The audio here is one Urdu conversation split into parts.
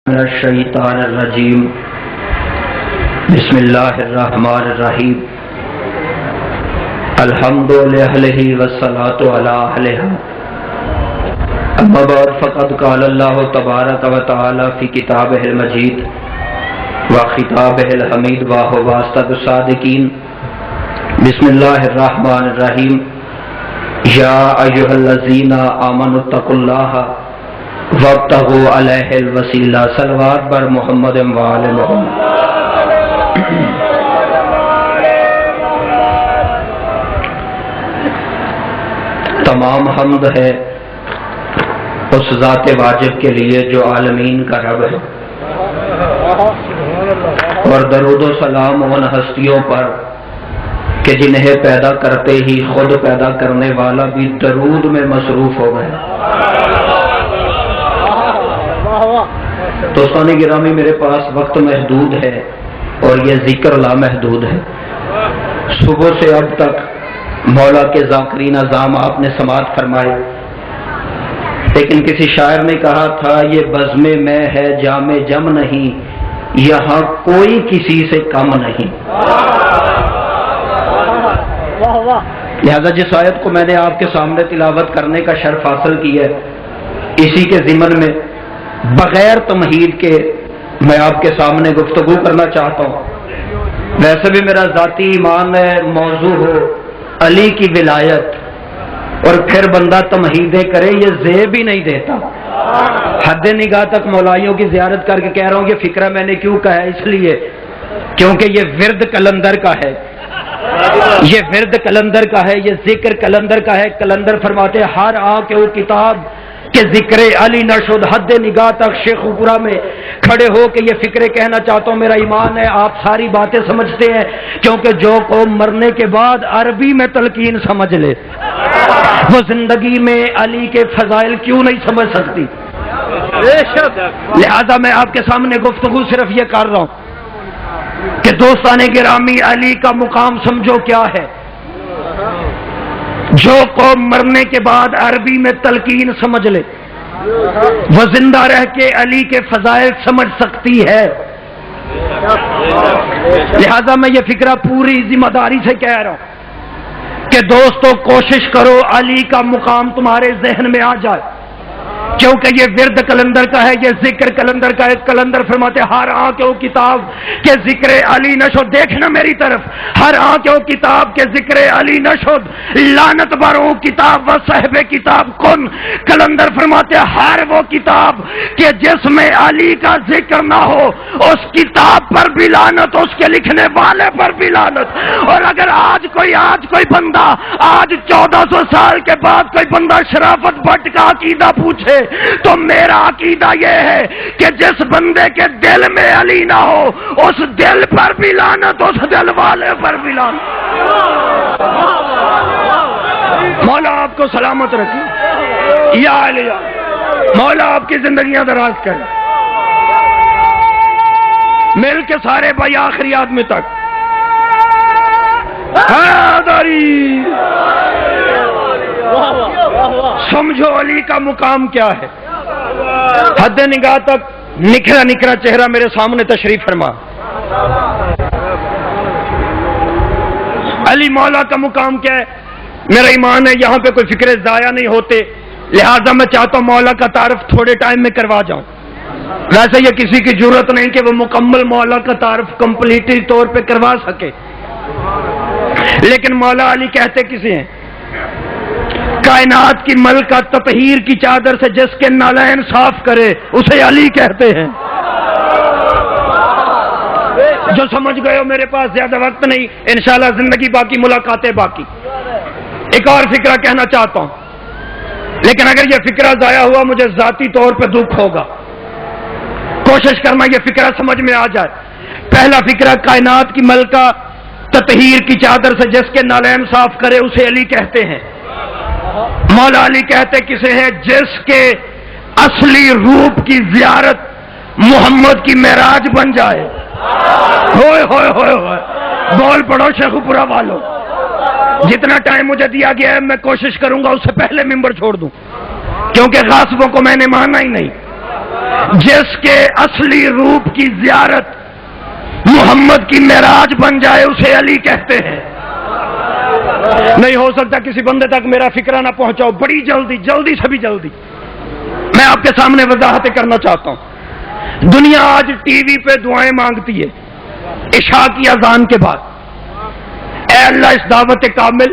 من الشیطان الرجیم بسم اللہ الرحمن الرحیم الحمد للہ والصلاة علی اہلہا اما بعد فقد قال اللہ تبارک و تعالی فی کتابہ المجید وخطابہ الحمید وهو اصدق الصادقین بسم اللہ الرحمن الرحیم یا ایھا الذین آمنوا اتقوا اللہ وابتغوا علیہ الوسیلہ صلوات بر محمد وآل محمد۔ تمام حمد ہے اس ذات واجب کے لیے جو عالمین کا رب ہے، اور درود و سلام ان ہستیوں پر کہ جنہیں پیدا کرتے ہی خود پیدا کرنے والا بھی درود میں مصروف ہو گئے۔ دوستان گرامی، میرے پاس وقت محدود ہے اور یہ ذکر لامحدود ہے۔ صبح سے اب تک مولا کے ذاکرین اعظام آپ نے سماعت فرمائے، لیکن کسی شاعر نے کہا تھا یہ بزم میں ہے جام جم نہیں، یہاں کوئی کسی سے کم نہیں۔ لہذا جس آیت کو میں نے آپ کے سامنے تلاوت کرنے کا شرف حاصل کیا ہے، اسی کے ضمن میں بغیر تمہید کے میں آپ کے سامنے گفتگو کرنا چاہتا ہوں۔ ویسے بھی میرا ذاتی ایمان ہے موضوع ہو علی کی ولایت، اور پھر بندہ تمہیدیں کرے یہ زیب ہی نہیں دیتا۔ حد نگاہ تک مولائیوں کی زیارت کر کے کہہ رہا ہوں یہ فکرہ میں نے کیوں کہا ہے، اس لیے کیونکہ یہ ورد کلندر کا ہے، یہ ورد کلندر کا ہے، یہ ذکر کلندر کا ہے۔ کلندر فرماتے ہر آ کے وہ کتاب کہ ذکر علی نہ شد حد نگاہ تک شیخ پورا میں کھڑے ہو کے یہ فکرے کہنا چاہتا ہوں۔ میرا ایمان ہے آپ ساری باتیں سمجھتے ہیں، کیونکہ جو قوم مرنے کے بعد عربی میں تلقین سمجھ لے وہ زندگی میں علی کے فضائل کیوں نہیں سمجھ سکتی۔ لہذا میں آپ کے سامنے گفتگو صرف یہ کر رہا ہوں کہ دوستان گرامی علی کا مقام سمجھو کیا ہے۔ جو قوم مرنے کے بعد عربی میں تلقین سمجھ لے وہ زندہ رہ کے علی کے فضائل سمجھ سکتی ہے۔ لہذا میں یہ فکرہ پوری ذمہ داری سے کہہ رہا ہوں کہ دوستو کوشش کرو علی کا مقام تمہارے ذہن میں آ جائے، کیونکہ یہ ورد کلندر کا ہے، یہ ذکر کلندر کا ہے۔ کلندر فرماتے ہر آنکھ وہ کتاب کہ ذکر علی نشد، دیکھنا میری طرف، ہر آنکھ وہ کتاب کہ ذکر علی نشد، لعنت بروں کتاب و صاحب کتاب کن۔ کلندر فرماتے ہر وہ کتاب کہ جس میں علی کا ذکر نہ ہو اس کتاب پر بھی لعنت، اس کے لکھنے والے پر بھی لعنت۔ اور اگر آج کوئی بندہ آج 1400 سال کے بعد کوئی بندہ شرافت بٹ کا عقیدہ پوچھے تو میرا عقیدہ یہ ہے کہ جس بندے کے دل میں علی نہ ہو اس دل پر بھی لعنت، اس دل والے پر بھی لعنت۔ مولا آپ کو سلامت رکھے، یا علی، مولا آپ کی زندگیاں دراز کرے، مل کے سارے بھائی آخری آدمی تک حیدری سمجھو علی کا مقام کیا ہے۔ حد نگاہ تک نکھرا نکھرا چہرہ میرے سامنے تشریف فرما۔ علی مولا کا مقام کیا ہے؟ میرا ایمان ہے یہاں پہ کوئی فکرے ضائع نہیں ہوتے، لہذا میں چاہتا ہوں مولا کا تعارف تھوڑے ٹائم میں کروا جاؤں۔ ویسے یہ کسی کی ضرورت نہیں کہ وہ مکمل مولا کا تعارف کمپلیٹلی طور پہ کروا سکے، لیکن مولا علی کہتے کسے ہیں؟ کائنات کی ملکہ تطہیر کی چادر سے جس کے نالین صاف کرے اسے علی کہتے ہیں۔ جو سمجھ گئے ہو، میرے پاس زیادہ وقت نہیں، انشاءاللہ زندگی باقی، ملاقاتیں باقی۔ ایک اور فکرہ کہنا چاہتا ہوں، لیکن اگر یہ فکرہ ضائع ہوا مجھے ذاتی طور پہ دکھ ہوگا۔ کوشش کرنا یہ فکرہ سمجھ میں آ جائے۔ پہلا فکرہ کائنات کی ملکہ تطہیر کی چادر سے جس کے نالین صاف کرے اسے علی کہتے ہیں۔ مولا علی کہتے کسے ہیں؟ جس کے اصلی روپ کی زیارت محمد کی معراج بن جائے۔ ہوئے ہوئے ہوئے ہوئے، بول پڑو شیخ پورا والو۔ جتنا ٹائم مجھے دیا گیا ہے میں کوشش کروں گا اس سے پہلے ممبر چھوڑ دوں، کیونکہ غاصبوں کو میں نے مانا ہی نہیں۔ جس کے اصلی روپ کی زیارت محمد کی معراج بن جائے اسے علی کہتے ہیں۔ نہیں ہو سکتا کسی بندے تک میرا فکرہ نہ پہنچاؤ، بڑی جلدی، جلدی سے بھی جلدی میں آپ کے سامنے وضاحتیں کرنا چاہتا ہوں۔ دنیا آج ٹی وی پہ دعائیں مانگتی ہے عشاء کی اذان کے بعد، اے اللہ اس دعوت کامل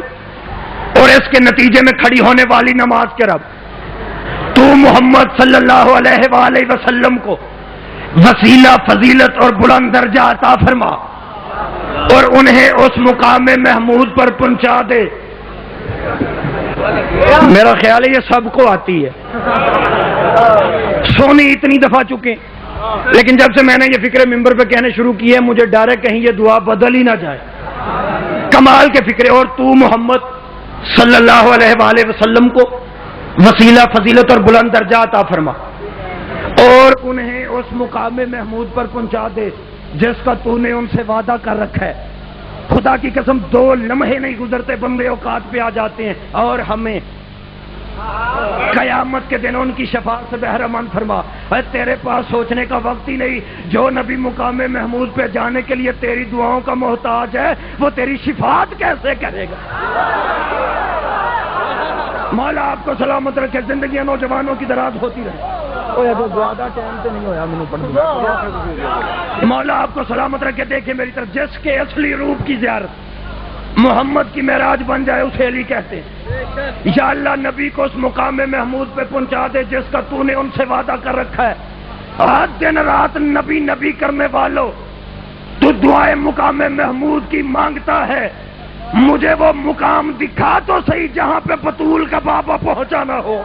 اور اس کے نتیجے میں کھڑی ہونے والی نماز کے رب، تو محمد صلی اللہ علیہ وآلہ وسلم کو وسیلہ، فضیلت اور بلند درجہ عطا فرما اور انہیں اس مقام محمود پر پہنچا دے۔ میرا خیال ہے یہ سب کو آتی ہے، سونی اتنی دفعہ چکے، لیکن جب سے میں نے یہ فکر ممبر پہ کہنے شروع کی ہے مجھے ڈر ہے کہیں یہ دعا بدل ہی نہ جائے۔ کمال کے فکرے، اور تو محمد صلی اللہ علیہ وآلہ وسلم کو وسیلہ، فضیلت اور بلند درجہ عطا فرما اور انہیں اس مقام محمود پر پہنچا دے جس کا تو نے ان سے وعدہ کر رکھا ہے۔ خدا کی قسم 2 لمحے نہیں گزرتے بندے اوقات پہ آ جاتے ہیں اور ہمیں قیامت کے دن ان کی شفاعت سے بہرمند فرما۔ اے تیرے پاس سوچنے کا وقت ہی نہیں، جو نبی مقام محمود پہ جانے کے لیے تیری دعاؤں کا محتاج ہے وہ تیری شفاعت کیسے کرے گا؟ مولا آپ کو سلامت رکھے، زندگیاں نوجوانوں کی دراز ہوتی رہے۔ مولا آپ کو سلامت رکھے، دیکھے میری طرف، جس کے اصلی روپ کی زیارت محمد کی معراج بن جائے اسے علی کہتے ہیں۔ یا اللہ نبی کو اس مقام محمود پہ پہنچا دے جس کا تو نے ان سے وعدہ کر رکھا ہے۔ آج دن رات نبی نبی کرنے والوں، تو دعائیں مقام محمود کی مانگتا ہے، مجھے وہ مقام دکھا تو صحیح جہاں پہ بطول کا بابا پہنچانا ہو۔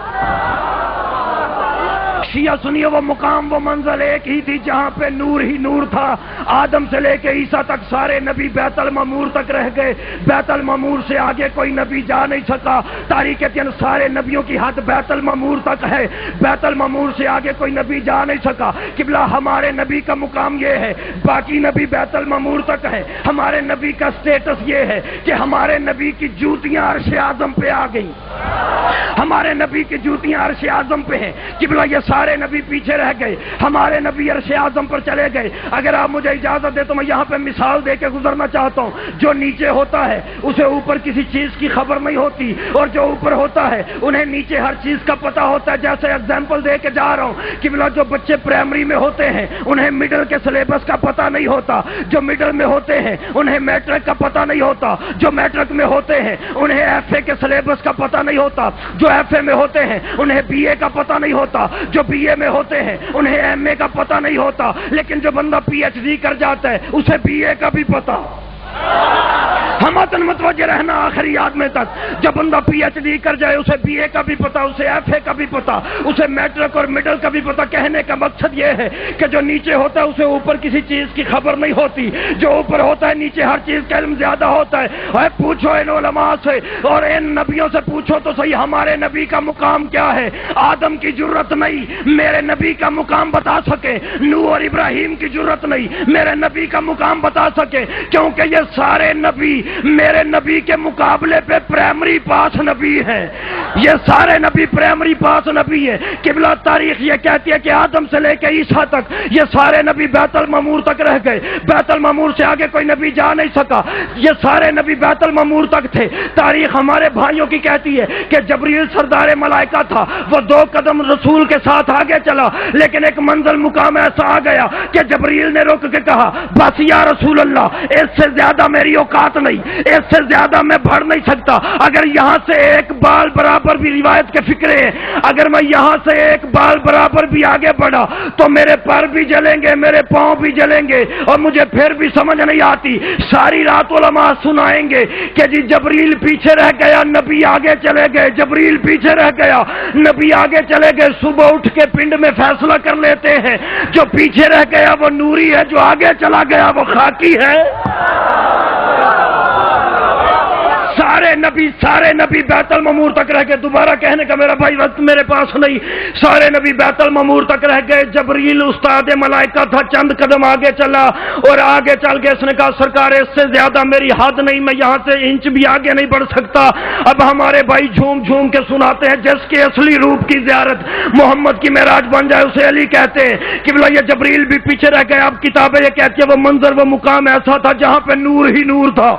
شیعہ سنیے، وہ مقام، وہ منزل ایک ہی تھی جہاں پہ نور ہی نور تھا۔ آدم سے لے کے عیسیٰ تک سارے نبی بیت المعمور تک رہ گئے، بیت المعمور سے آگے کوئی نبی جا نہیں سکا۔ تاریخ سارے نبیوں کی حد بیت المعمور تک ہے، بیت المعمور سے آگے کوئی نبی جا نہیں سکا۔ قبلہ ہمارے نبی کا مقام یہ ہے، باقی نبی بیت المعمور تک ہے۔ ہمارے نبی کا سٹیٹس یہ ہے کہ ہمارے نبی کی جوتیاں عرش اعظم پہ آ گئیں، ہمارے نبی کی جوتیاں عرش اعظم پہ ہیں۔ قبلہ یہ سارے نبی پیچھے رہ گئے، ہمارے نبی عرش اعظم پر چلے گئے۔ اگر آپ مجھے اجازت دے تو میں یہاں پہ مثال دے کے گزرنا چاہتا ہوں۔ جو نیچے ہوتا ہے اسے اوپر کسی چیز کی خبر نہیں ہوتی، اور جو اوپر ہوتا ہے انہیں نیچے ہر چیز کا پتہ ہوتا ہے۔ جیسے ایگزامپل دے کے جا رہا ہوں کہ جو بچے پرائمری میں ہوتے ہیں انہیں مڈل کے سلیبس کا پتہ نہیں ہوتا، جو مڈل میں ہوتے ہیں انہیں میٹرک کا پتہ نہیں ہوتا، جو میٹرک میں ہوتے ہیں انہیں ایف اے کے سلیبس کا پتہ نہیں ہوتا، جو ایف اے میں ہوتے ہیں انہیں بی اے کا پتہ نہیں ہوتا، جو بی اے میں ہوتے ہیں انہیں ایم اے کا پتہ نہیں ہوتا۔ لیکن جو بندہ پی ایچ ڈی کر جاتا ہے اسے بی اے کا بھی پتہ۔ ہم متوجہ رہنا آخری آدمی تک، جب بندہ پی ایچ ڈی کر جائے اسے بی اے کا بھی پتا، اسے ایف اے کا بھی پتا، اسے میٹرک اور مڈل کا بھی پتا۔ کہنے کا مقصد یہ ہے کہ جو نیچے ہوتا ہے اسے اوپر کسی چیز کی خبر نہیں ہوتی، جو اوپر ہوتا ہے نیچے ہر چیز کا علم زیادہ ہوتا ہے۔ پوچھو ان علماء سے اور ان نبیوں سے پوچھو تو صحیح، ہمارے نبی کا مقام کیا ہے؟ آدم کی جرت نہیں میرے نبی کا مقام بتا سکے، نوح اور ابراہیم کی جرت نہیں میرے نبی کا مقام بتا سکے، کیونکہ یہ سارے نبی میرے نبی کے مقابلے پہ پرائمری پاس نبی ہیں۔ یہ سارے نبی پرائمری پاس نبی ہیں۔ قبلہ تاریخ یہ کہتی ہے کہ آدم سے لے کے عیسیٰ تک یہ سارے نبی بیت المعمور تک رہ گئے، بیت المعمور سے آگے کوئی نبی جا نہیں سکا، یہ سارے نبی بیت المعمور تک تھے۔ تاریخ ہمارے بھائیوں کی کہتی ہے کہ جبریل سردار ملائکہ تھا، وہ 2 قدم رسول کے ساتھ آگے چلا، لیکن ایک منزل مقام ایسا آ گیا کہ جبریل نے رک کے کہا بس یا رسول اللہ، اس سے زیادہ میری اوقات نہیں، اس سے زیادہ میں بڑھ نہیں سکتا۔ اگر یہاں سے ایک بال برابر بھی، روایت کے فکرے ہیں، اگر میں یہاں سے ایک بال برابر بھی آگے بڑھا تو میرے پر بھی جلیں گے، میرے پاؤں بھی جلیں گے، اور مجھے پھر بھی سمجھ نہیں آتی۔ ساری رات علماء سنائیں گے کہ جی جبریل پیچھے رہ گیا، نبی آگے چلے گئے، جبریل پیچھے رہ گیا، نبی آگے چلے گئے۔ صبح اٹھ کے پنڈ میں فیصلہ کر لیتے ہیں، جو پیچھے رہ گیا وہ نوری ہے، جو آگے چلا گیا وہ خاکی ہے۔ سارے سارے نبی بیت المعمور تک رہ گئے. دوبارہ کہنے کا میرا بھائی وقت میرے پاس نہیں. سارے نبی بیت المعمور تک رہ گئے. جبریل استاد ملائکہ تھا, چند قدم آگے چلا اور آگے چل کے اس نے کہا سرکار اس سے زیادہ میری حد نہیں, میں یہاں سے انچ بھی آگے نہیں بڑھ سکتا. اب ہمارے بھائی جھوم جھوم کے سناتے ہیں جس کے اصلی روپ کی زیارت محمد کی معراج بن جائے اسے علی کہتے ہیں. کہ بلا یہ جبریل بھی پیچھے رہ گئے. اب کتابیں یہ کہتی ہے وہ منظر وہ مقام ایسا تھا جہاں پہ نور ہی نور تھا,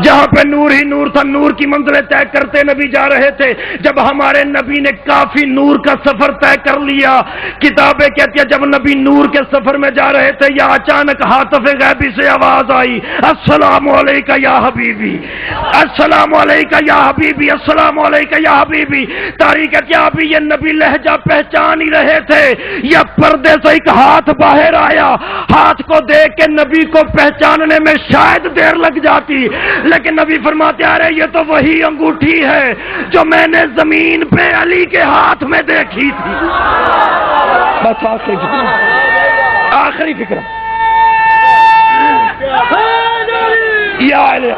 جہاں پہ نور ہی نور تھا. نور کی منزلیں طے کرتے نبی جا رہے تھے. جب ہمارے نبی نے کافی نور کا سفر طے کر لیا, کتابیں کہتی ہے جب نبی نور کے سفر میں جا رہے تھے یا اچانک ہاتف غیبی سے آواز آئی السلام علیکہ یا حبیبی, السلام علیکہ یا حبیبی, السلام علیکہ یا حبیبی. تاریخ کہتی ہے ابھی یہ نبی لہجہ پہچان ہی رہے تھے یا پردے سے ایک ہاتھ باہر آیا. ہاتھ کو دیکھ کے نبی کو پہچاننے میں شاید دیر لگ جاتی, لیکن نبی فرماتے آ رہے یہ تو وہی انگوٹھی ہے جو میں نے زمین پہ علی کے ہاتھ میں دیکھی تھی. بس آخری فکر یا علی.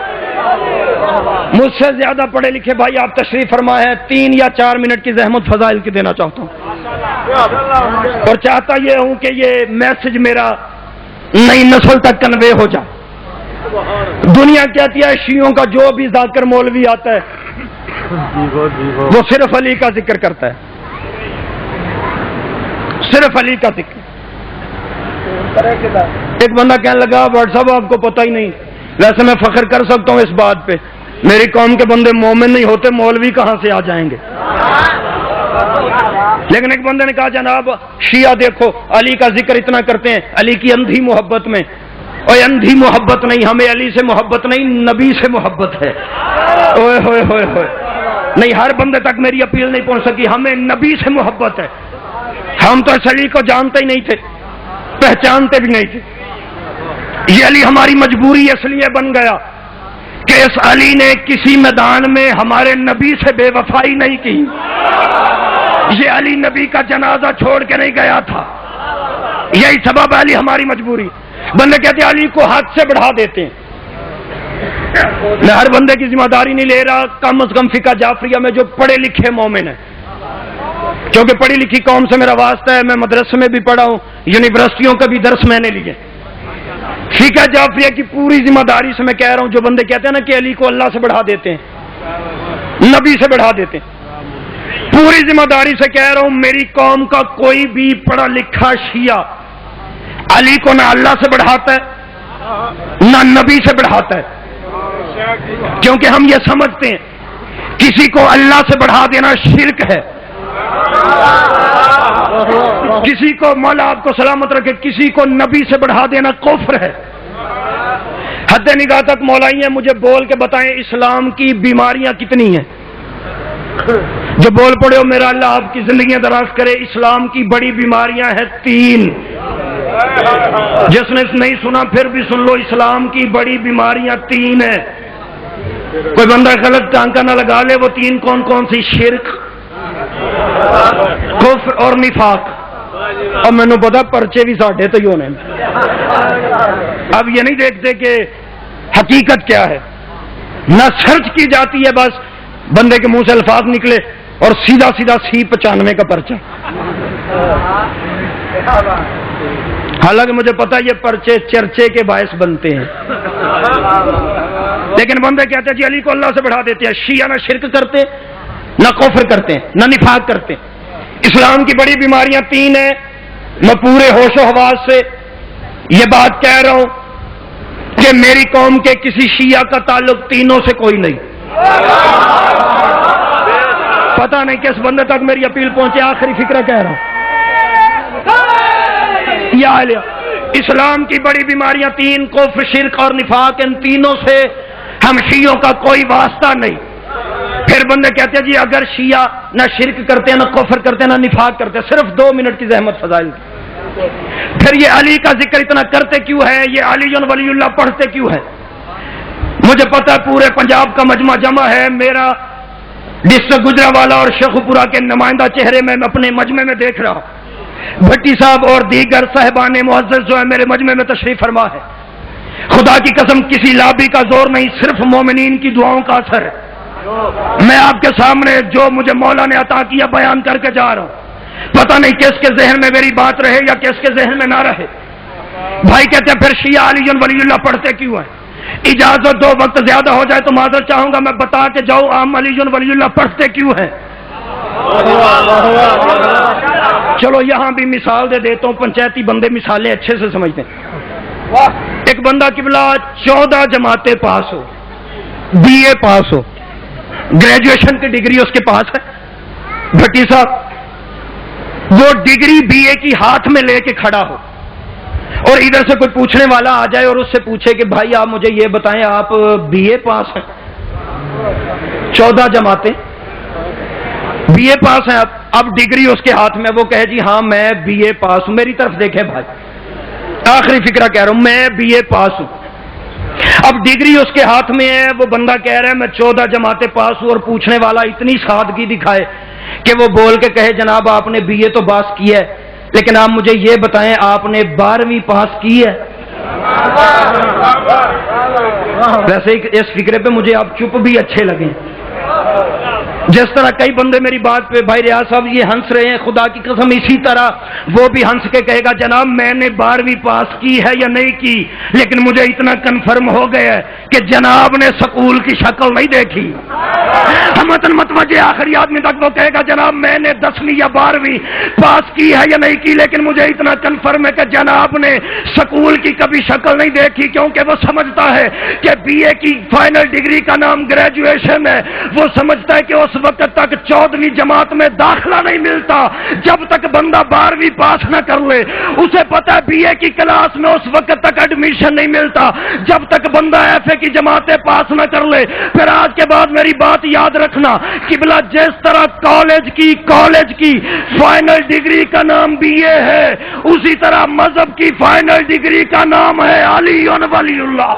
مجھ سے زیادہ پڑھے لکھے بھائی آپ تشریف فرما ہے, 3 یا 4 منٹ کی زحمت فضائل کی دینا چاہتا ہوں اور چاہتا یہ ہوں کہ یہ میسج میرا نئی نسل تک کنوے ہو جائے. دنیا کہتی ہے شیعوں کا جو بھی ذاکر مولوی آتا ہے وہ صرف علی کا ذکر کرتا ہے, صرف علی کا ذکر. ایک بندہ کہنے لگا واٹس ایپ آپ کو پتہ ہی نہیں. ویسے میں فخر کر سکتا ہوں اس بات پہ, میری قوم کے بندے مومن نہیں ہوتے, مولوی کہاں سے آ جائیں گے. لیکن ایک بندے نے کہا جناب شیعہ دیکھو علی کا ذکر اتنا کرتے ہیں, علی کی اندھی محبت میں. اور اندھی محبت نہیں, ہمیں علی سے محبت نہیں نبی سے محبت ہے. اوئے ہوئے ہوئے ہوئے نہیں, ہر بندے تک میری اپیل نہیں پہنچ سکی. ہمیں نبی سے محبت ہے. ہم تو اس علی کو جانتے ہی نہیں تھے, پہچانتے بھی نہیں تھے. یہ علی ہماری مجبوری اس لیے بن گیا کہ اس علی نے کسی میدان میں ہمارے نبی سے بے وفائی نہیں کی. یہ علی نبی کا جنازہ چھوڑ کے نہیں گیا تھا, یہی سبب علی ہماری مجبوری. بندے کہتے ہیں علی کو حد سے بڑھا دیتے ہیں. میں ہر بندے کی ذمہ داری نہیں لے رہا, کم از کم فقہ جعفریہ میں جو پڑھے لکھے مومن ہیں, کیونکہ پڑھی لکھی قوم سے میرا واسطہ ہے. میں مدرسے میں بھی پڑھا ہوں, یونیورسٹیوں کا بھی درس میں نے لیے. فقہ جعفریہ کی پوری ذمہ داری سے میں کہہ رہا ہوں, جو بندے کہتے ہیں نا کہ علی کو اللہ سے بڑھا دیتے ہیں, نبی سے بڑھا دیتے ہیں, پوری ذمہ داری سے کہہ رہا ہوں میری قوم کا کوئی بھی پڑھا لکھا شیعہ علی کو نہ اللہ سے بڑھاتا ہے نہ نبی سے بڑھاتا ہے. کیونکہ ہم یہ سمجھتے ہیں کسی کو اللہ سے بڑھا دینا شرک ہے, کسی کو مولا آپ کو سلامت رکھے کسی کو نبی سے بڑھا دینا کفر ہے. حد نگاہ تک مولائی ہیں, مجھے بول کے بتائیں اسلام کی بیماریاں کتنی ہیں. جو بول پڑے ہو میرا اللہ آپ کی زندگیاں دراز کرے. اسلام کی بڑی بیماریاں ہیں 3. جس نے نہیں سنا پھر بھی سن لو, اسلام کی بڑی بیماریاں 3 ہیں. کوئی بندہ غلط ٹانکا نہ لگا لے. وہ 3 کون کون سی؟ شرک, کفر اور نفاق. اب میں نے پتا پرچے بھی ساڑھے تو ہی ہونے. اب یہ نہیں دیکھتے کہ حقیقت کیا ہے, نہ سرچ کی جاتی ہے, بس بندے کے منہ سے الفاظ نکلے اور سیدھا سیدھا C95 کا پرچہ. حالانکہ مجھے پتا یہ پرچے چرچے کے باعث بنتے ہیں, لیکن بندے کہتے ہیں جی علی کو اللہ سے بڑھا دیتے ہیں. شیعہ نہ شرک کرتے, نہ کفر کرتے, نہ نفاق کرتے. اسلام کی بڑی بیماریاں 3 ہیں. میں پورے ہوش و حواس سے یہ بات کہہ رہا ہوں کہ میری قوم کے کسی شیعہ کا تعلق تینوں سے کوئی نہیں. پتہ نہیں کس بندے تک میری اپیل پہنچے. آخری فکرہ کہہ رہا ہوں یا علیہ, اسلام کی بڑی بیماریاں 3 کفر, شرک اور نفاق. ان تینوں سے ہم شیعوں کا کوئی واسطہ نہیں. پھر بندے کہتے ہیں جی اگر شیعہ نہ شرک کرتے ہیں, نہ کفر کرتے ہیں, نہ نفاق کرتے ہیں, صرف 2 منٹ کی زحمت فضائل. پھر یہ علی کا ذکر اتنا کرتے کیوں ہے, یہ علی ولی اللہ پڑھتے کیوں ہے؟ مجھے پتا پورے پنجاب کا مجمع جمع ہے. میرا ڈسٹرکٹ گجرانوالہ اور شیخوپورہ کے نمائندہ چہرے میں اپنے مجمع میں دیکھ رہا ہوں. بھٹی صاحب اور دیگر صاحبان معزز جو ہے میرے مجمع میں تشریف فرما ہے. خدا کی قسم کسی لابی کا زور نہیں, صرف مومنین کی دعاؤں کا اثر ہے. میں آپ کے سامنے جو مجھے مولا نے عطا کیا بیان کر کے جا رہا ہوں، پتہ نہیں کس کے ذہن میں میری بات رہے یا کس کے ذہن میں نہ رہے۔ بھائی کہتے ہیں پھر شیعہ علی ولی اللہ پڑھتے کیوں ہیں؟ اجازت دو، وقت زیادہ ہو جائے تو معذرت چاہوں گا، میں بتا کے جاؤں عام علی ولی اللہ پڑھتے کیوں ہیں۔ چلو یہاں بھی مثال دے دیتا ہوں، پنچایتی بندے مثالیں اچھے سے سمجھتے ہیں۔ ایک بندہ قبلہ 14 جماعتیں پاس ہو، بی اے پاس ہو، گریجویشن کی ڈگری اس کے پاس ہے، بھٹی صاحب وہ ڈگری بی اے کی ہاتھ میں لے کے کھڑا ہو، اور ادھر سے کوئی پوچھنے والا آ جائے اور اس سے پوچھے کہ بھائی آپ مجھے یہ بتائیں آپ بی اے پاس ہیں، 14 جماعتیں بی اے پاس ہیں، اب ڈگری اس کے ہاتھ میں، وہ کہے جی ہاں میں بی اے پاس ہوں۔ میری طرف دیکھیں بھائی، آخری فکرہ کہہ رہا ہوں، میں بی اے پاس ہوں، اب ڈگری اس کے ہاتھ میں ہے، وہ بندہ کہہ رہا ہے میں 14 جماعتیں پاس ہوں، اور پوچھنے والا اتنی سادگی دکھائے کہ وہ بول کے کہے جناب آپ نے بی اے تو پاس کی ہے، لیکن آپ مجھے یہ بتائیں آپ نے 12ویں پاس کی ہے۔ ویسے اس فکرے پہ مجھے آپ چپ بھی اچھے لگیں، جس طرح کئی بندے میری بات پہ بھائی ریاض صاحب یہ ہنس رہے ہیں، خدا کی قسم اسی طرح وہ بھی ہنس کے کہے گا جناب میں نے 12ویں پاس کی ہے یا نہیں کی، لیکن مجھے اتنا کنفرم ہو گیا ہے کہ جناب نے سکول کی شکل نہیں دیکھی۔ ہمتن متوجہ آخری آدمی تک وہ کہے گا جناب میں نے 10ویں یا 12ویں پاس کی ہے یا نہیں کی، لیکن مجھے اتنا کنفرم ہے کہ جناب نے سکول کی کبھی شکل نہیں دیکھی، کیونکہ وہ سمجھتا ہے کہ بی اے کی فائنل ڈگری کا نام گریجویشن ہے۔ وہ سمجھتا ہے کہ اس وقت تک 14ویں جماعت میں داخلہ نہیں ملتا جب تک بندہ 12ویں پاس نہ کر لے۔ اسے پتا ہے بی اے کی کلاس میں اس وقت تک ایڈمیشن نہیں ملتا جب تک بندہ ایف اے کی جماعتیں پاس نہ کر لے۔ پھر آج کے بعد میری بات یاد رکھنا، قبلہ جس طرح کالج کی فائنل ڈگری کا نام بی اے ہے، اسی طرح مذہب کی فائنل ڈگری کا نام ہے علی ولی اللہ۔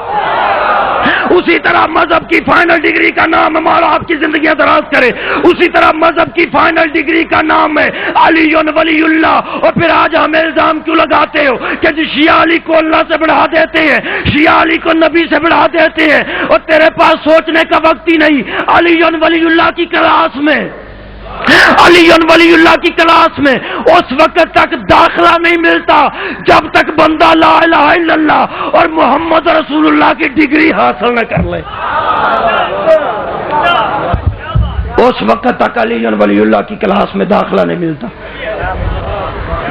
اسی طرح مذہب کی فائنل ڈگری کا نام ہے، مولا آپ کی زندگیاں دراز کرے، اسی طرح مذہب کی فائنل ڈگری کا نام ہے علی ولی اللہ۔ اور پھر آج ہمیں الزام کیوں لگاتے ہو کہ جی شیعہ علی کو اللہ سے بڑھا دیتے ہیں، شیعہ علی کو نبی سے بڑھا دیتے ہیں، اور تیرے پاس سوچنے کا وقت ہی نہیں۔ علی ولی اللہ کی کلاس میں، علی ولی اللہ کی کلاس میں اس وقت تک داخلہ نہیں ملتا جب تک بندہ لا الہ الا اللہ اور محمد رسول اللہ کی ڈگری حاصل نہ کر لے۔ اس وقت تک علی ولی اللہ کی کلاس میں داخلہ نہیں ملتا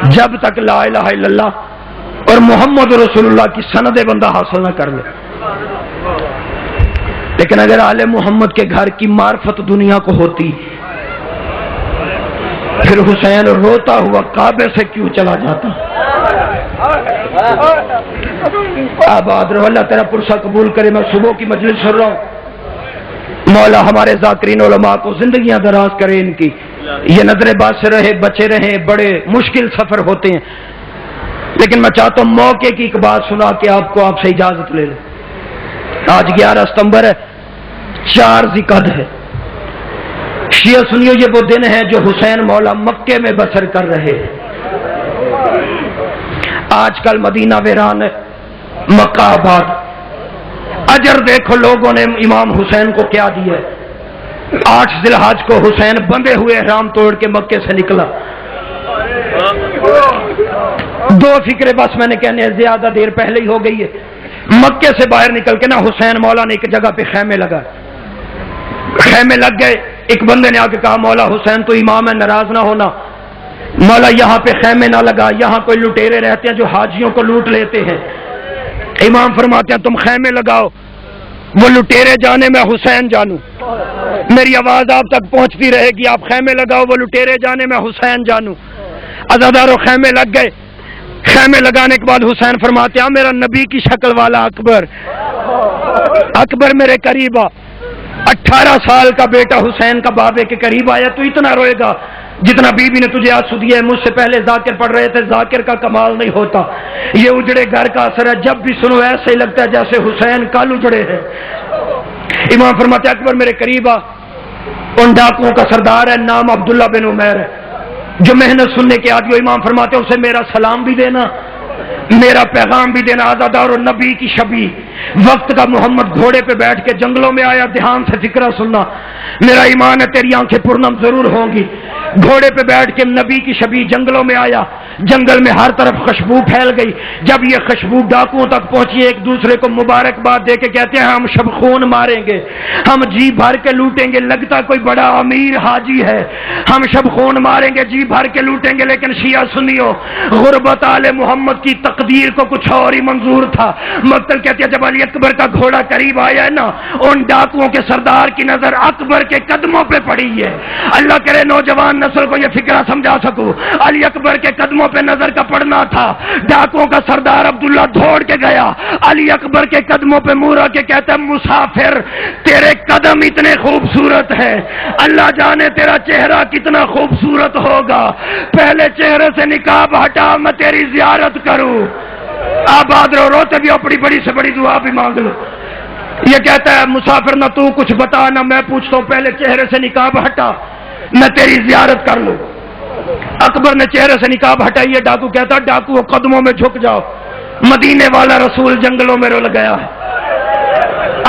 جب تک لا الہ الا اللہ اور محمد رسول اللہ کی سند بندہ حاصل نہ کر لے۔ لیکن اگر آل محمد کے گھر کی معرفت دنیا کو ہوتی، پھر حسین روتا ہوا کعبے سے کیوں چلا جاتا؟ آباد رہو، اللہ تیرا پرسہ قبول کرے۔ میں صبح کی مجلس سن رہا ہوں، مولا ہمارے ذاکرین علماء کو زندگیاں دراز کرے، ان کی یہ نظر باز سے رہے، بچے رہے، بڑے مشکل سفر ہوتے ہیں، لیکن میں چاہتا ہوں موقع کی ایک بات سنا کے آپ کو آپ سے اجازت لے لیں۔ آج 11 ستمبر ہے، 4 ذی-القعدہ ہے۔ شیعہ سنیو یہ وہ دن ہے جو حسین مولا مکے میں بسر کر رہے ہیں۔ آج کل مدینہ ویران ہے، مکہ آباد۔ اجر دیکھو لوگوں نے امام حسین کو کیا دیا ہے۔ 8 ذی الحج کو حسین بندے ہوئے احرام توڑ کے مکے سے نکلا۔ 2 فکرے بس میں نے کہنے زیادہ دیر پہلے ہی ہو گئی ہے۔ مکے سے باہر نکل کے نا حسین مولا نے ایک جگہ پہ خیمے لگا، خیمے لگ گئے۔ ایک بندے نے آ کے کہا مولا حسین تو امام ہے، ناراض نہ ہونا، مولا یہاں پہ خیمے نہ لگا، یہاں کوئی لٹیرے رہتے ہیں جو حاجیوں کو لوٹ لیتے ہیں۔ امام فرماتے ہیں تم خیمے لگاؤ، وہ لٹیرے جانے میں حسین جانوں، میری آواز آپ تک پہنچتی رہے گی۔ آپ خیمے لگاؤ، وہ لٹیرے جانے میں حسین جانوں۔ عزاداروں خیمے لگ گئے۔ خیمے لگانے کے بعد حسین فرماتے ہیں میرا نبی کی شکل والا اکبر میرے قریب آ۔ 18 سال کا بیٹا حسین کا بابے کے قریب آیا، تو اتنا روئے گا جتنا بی بی نے تجھے آنسو دیا ہے۔ مجھ سے پہلے ذاکر پڑھ رہے تھے، ذاکر کا کمال نہیں ہوتا، یہ اجڑے گھر کا اثر ہے۔ جب بھی سنو ایسے ہی لگتا ہے جیسے حسین کل اجڑے ہیں۔ امام فرماتے اکبر میرے قریب آ۔ ان ڈاکوؤں کا سردار ہے، نام عبداللہ بن عمیر ہے، جو محنت سننے کے عادی ہو۔ امام فرماتے اسے میرا سلام بھی دینا، میرا پیغام بھی دینا۔ عزادار و نبی کی شبی وقت کا محمد گھوڑے پہ بیٹھ کے جنگلوں میں آیا. دھیان سے فکرہ سننا, میرا ایمان ہے تیری آنکھیں پرنم ضرور ہوں گی. گھوڑے پہ بیٹھ کے نبی کی شبیہ جنگلوں میں آیا. جنگل میں ہر طرف خوشبو پھیل گئی. جب یہ خوشبو ڈاکوؤں تک پہنچی, ایک دوسرے کو مبارکباد دے کے کہتے ہیں ہم شب خون ماریں گے, ہم جی بھر کے لوٹیں گے, لگتا کوئی بڑا امیر حاجی ہے, ہم شب خون ماریں گے, جی بھر کے لوٹیں گے. لیکن شیعہ سنیو, غربت آل محمد کی تقدیر کو کچھ اور ہی منظور تھا. مقتل کہتے ہیں جب علی اکبر کا گھوڑا قریب آیا ہے نا, ان ڈاکوؤں کے سردار کی نظر اکبر کے قدموں پہ پڑی ہے. اللہ کرے نوجوان نسل کو یہ فکرہ سمجھا سکوں. علی اکبر کے قدموں پہ نظر کا پڑنا تھا. ڈاکوؤں کا سردار عبداللہ دوڑ کے گیا, علی اکبر کے قدموں پہ منہ رکھ کے کہتا ہے مسافر تیرے قدم اتنے خوبصورت ہے, اللہ جانے تیرا چہرہ کتنا خوبصورت ہوگا, پہلے چہرے سے نقاب ہٹا میں تیری زیارت کروں. آباد رہو, روتے بھی اپنی بڑی سے بڑی دعا بھی مانگ لو. یہ کہتا ہے مسافر نہ تو کچھ بتا نہ میں پوچھتا ہوں, پہلے چہرے سے نقاب ہٹا میں تیری زیارت کر لوں. اکبر نے چہرے سے نقاب ہٹائی ہے. ڈاکو کہتا ڈاکو قدموں میں جھک جاؤ, مدینے والا رسول جنگلوں میں رول گیا ہے.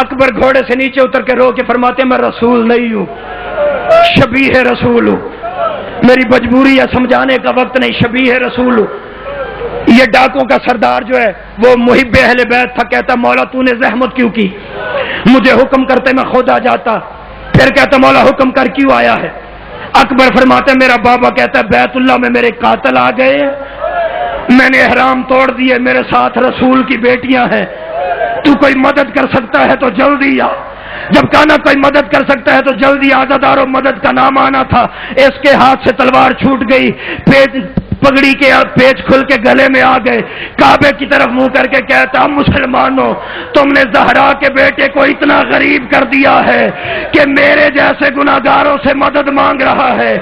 اکبر گھوڑے سے نیچے اتر کے رو کے فرماتے میں رسول نہیں ہوں, شبیہ رسول ہوں. میری مجبوری ہے, سمجھانے کا وقت نہیں, شبیہ رسول ہوں. یہ ڈاکوں کا سردار جو ہے وہ محب اہل بیت تھا. کہتا مولا تو نے زحمت کیوں کی, مجھے حکم کرتے میں خود آ جاتا. پھر کہتا مولا حکم کر کیوں آیا ہے. اکبر فرماتے میرا بابا کہتا ہے بیت اللہ میں میرے قاتل آ گئے, میں نے احرام توڑ دیے, میرے ساتھ رسول کی بیٹیاں ہیں, تو کوئی مدد کر سکتا ہے تو جلدی آ. جب کہنا کوئی مدد کر سکتا ہے تو جلدی آزادارو, مدد کا نام آنا تھا. اس کے ہاتھ سے تلوار چھوٹ گئی, پگڑی کے پیچ کھل کے گلے میں آ گئے. کعبے کی طرف منہ کر کے کہتا مسلمانوں تم نے زہرا کے بیٹے کو اتنا غریب کر دیا ہے کہ میرے جیسے گناہگاروں سے مدد مانگ رہا ہے.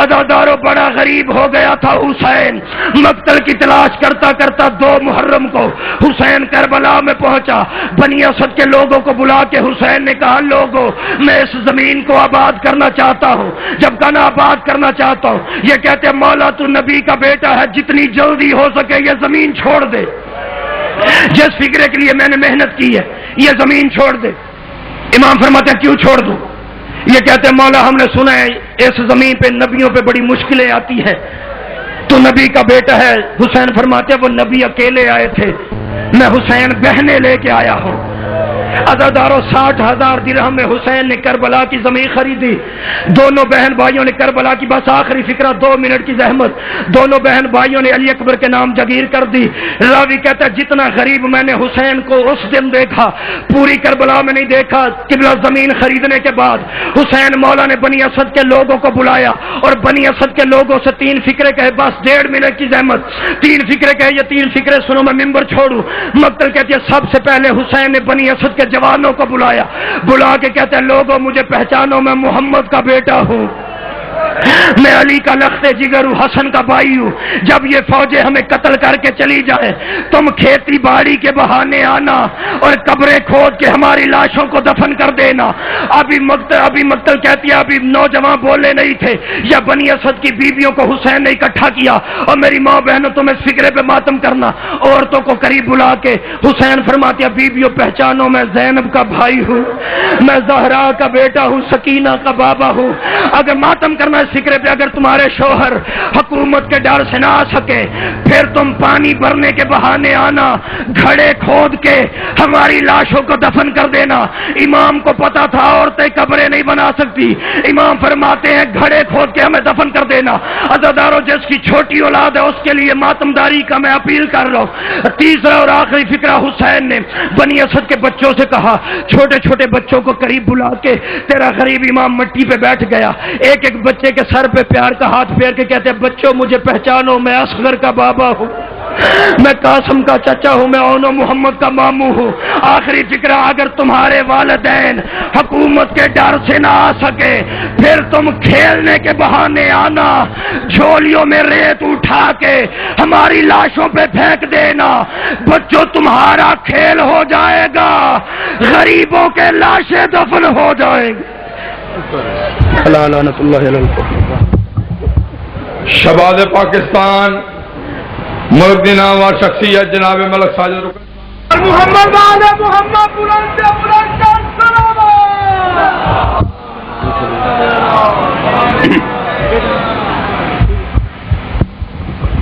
عزادارو بڑا غریب ہو گیا تھا حسین. مقتل کی تلاش کرتا کرتا 2 محرم کو حسین کربلا میں پہنچا. بنی اسد کے لوگوں کو بلا کے حسین نے کہا لوگوں میں اس زمین کو آباد کرنا چاہتا ہوں. جب کہنا آباد کرنا چاہتا ہوں, یہ کہتے مولا تو نبی کا بیٹا ہے, جتنی جلدی ہو سکے یہ زمین چھوڑ دے. جس فکرے کے لیے میں نے محنت کی ہے یہ زمین چھوڑ دے. امام فرماتے ہیں کیوں چھوڑ دوں. یہ کہتے ہیں مولا ہم نے سنا ہے اس زمین پہ نبیوں پہ بڑی مشکلیں آتی ہیں, تو نبی کا بیٹا ہے. حسین فرماتے ہیں وہ نبی اکیلے آئے تھے, میں حسین بہنے لے کے آیا ہوں. عزادارو 60,000 درہم میں حسین نے کربلا کی زمین خریدی. دونوں بہن بھائیوں نے کربلا کی, بس آخری فکرہ 2 منٹ کی زحمت, دونوں بہن بھائیوں نے علی اکبر کے نام جگیر کر دی. راوی کہتا ہے جتنا غریب میں نے حسین کو اس دن دیکھا پوری کربلا میں نہیں دیکھا. قبلہ زمین خریدنے کے بعد حسین مولا نے بنی اسد کے لوگوں کو بلایا اور بنی اسد کے لوگوں سے 3 فکرے کہے, بس 1.5 منٹ کی زحمت, 3 فکرے کہے. یہ 3 فکرے سنو میں ممبر چھوڑوں. مقتل کہتی ہے سب سے پہلے حسین نے بنی اسد کے جوانوں کو بلایا, بلا کے کہتے ہیں لوگوں مجھے پہچانو, میں محمد کا بیٹا ہوں, میں علی کا لخت جگر ہوں, حسن کا بھائی ہوں. جب یہ فوجیں ہمیں قتل کر کے چلی جائیں تم کھیتی باڑی کے بہانے آنا اور قبریں کھود کے ہماری لاشوں کو دفن کر دینا. ابھی مقتل کہتی ہے ابھی نوجوان بولے نہیں تھے, یا بنی اسد کی بیویوں کو حسین نے اکٹھا کیا اور میری ماں بہنوں تم اس فکرے پہ ماتم کرنا. عورتوں کو قریب بلا کے حسین فرماتی ہے بیویوں پہچانو میں زینب کا بھائی ہوں, میں زہرا کا بیٹا ہوں, سکینہ کا بابا ہوں. اگر ماتم کرنا اس فکرے پہ, اگر تمہارے شوہر حکومت کے ڈر سے نہ آ سکے پھر تم پانی بھرنے کے بہانے آنا, گھڑے کھود کے ہماری لاشوں کو دفن کر دینا. امام کو پتا تھا عورتیں قبریں نہیں بنا سکتی, امام فرماتے ہیں گھڑے کھود کے ہمیں دفن کر دینا. عزادارو جس کی چھوٹی اولاد ہے اس کے لیے ماتمداری کا میں اپیل کر رہا ہوں. تیسرا اور آخری فکرہ حسین نے بنی اسد کے بچوں سے کہا, چھوٹے چھوٹے بچوں کو قریب بلا کے تیرا غریب امام مٹی پہ بیٹھ گیا. ایک ایک بچے کے سر پہ پیار کا ہاتھ پھیر کے کہتے ہیں بچوں مجھے پہچانو, میں اصغر کا بابا ہوں, میں قاسم کا چچا ہوں, میں اونو محمد کا ماموں ہوں. آخری فکرہ اگر تمہارے والدین حکومت کے ڈر سے نہ آ سکے پھر تم کھیلنے کے بہانے آنا, جھولیوں میں ریت اٹھا کے ہماری لاشوں پہ پھینک دینا. بچوں تمہارا کھیل ہو جائے گا, غریبوں کے لاشیں دفن ہو جائیں گے. شباب پاکستان ملک دی نامور شخصیت جناب ملک ساجد محمد والے محمد بلند سے بلند